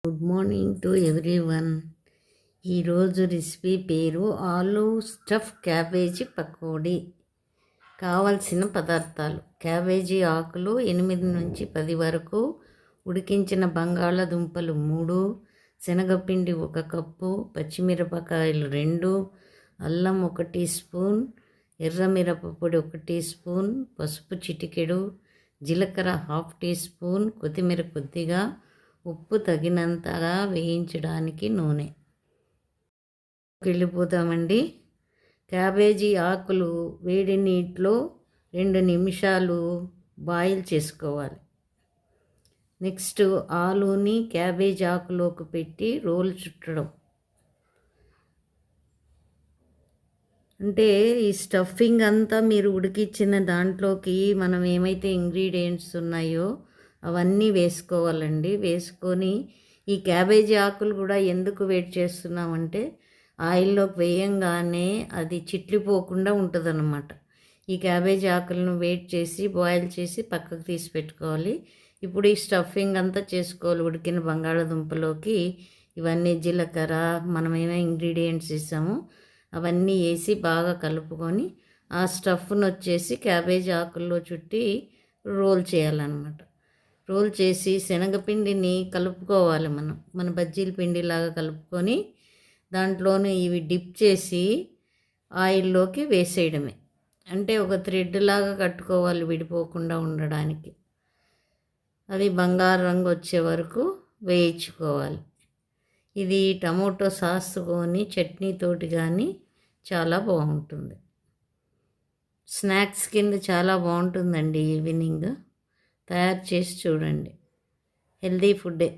Good morning to everyone. ఈరోజు recipe పేరు aloo stuff cabbage pakodi. కావలసిన పదార్థాలు: క్యాబేజీ ఆకులు 8 నుంచి 10 వరకు, ఉడికించిన బంగాళాదుంపలు 3, శనగపిండి 1 కప్పు, పచ్చిమిరపకాయలు 2, అల్లం 1 టీ స్పూన్, ఎర్రమిరపపొడి 1 టీ స్పూన్, పసుపు చిటికెడు, జీలకర్ర 1/2 టీ స్పూన్, కొత్తిమీర కొద్దిగా, ఉప్పు తగినంతగా, వేయించడానికి నూనె. వెళ్ళిపోతామండి. క్యాబేజీ ఆకులు వేడి నీటిలో 2 నిమిషాలు బాయిల్ చేసుకోవాలి. నెక్స్ట్ ఆలూని క్యాబేజీ ఆకులోకి పెట్టి రోల్ చుట్టడం. అంటే ఈ స్టఫింగ్ అంతా మీరు ఉడికించిన దాంట్లోకి మనం ఏమైతే ఇంగ్రీడియంట్స్ ఉన్నాయో అవన్నీ వేసుకోవాలండి. వేసుకొని ఈ క్యాబేజీ ఆకులు కూడా ఎందుకు వేడి చేస్తున్నామంటే ఆయిల్లోకి వేయంగానే అది చిట్లిపోకుండా ఉంటుందన్నమాట. ఈ క్యాబేజీ ఆకులను వేడి చేసి బాయిల్ చేసి పక్కకు తీసి పెట్టుకోవాలి. ఇప్పుడు ఈ స్టఫింగ్ అంతా చేసుకోవాలి. ఉడికిన బంగాళాదుంపలోకి ఇవన్నీ జీలకర్ర, మనం ఏమైనా ఇంగ్రీడియంట్స్ ఇస్తామో అవన్నీ వేసి బాగా కలుపుకొని ఆ స్టఫ్ను వచ్చేసి క్యాబేజీ ఆకుల్లో చుట్టి రోల్ చేయాలన్నమాట. రోల్ చేసి శనగపిండిని కలుపుకోవాలి. మన బజ్జీల పిండిలాగా కలుపుకొని దాంట్లోనే ఇవి డిప్ చేసి ఆయిల్లోకి వేసేయడమే. అంటే ఒక థ్రెడ్ లాగా కట్టుకోవాలి విడిపోకుండా ఉండడానికి. అది బంగారు రంగు వచ్చే వరకు వేయించుకోవాలి. ఇది టమోటో సాస్ కొని చట్నీతోటి కానీ చాలా బాగుంటుంది. స్నాక్స్ కింద చాలా బాగుంటుందండి. ఈవినింగ్ తయారు చేసి చూడండి. హెల్దీ ఫుడ్డే.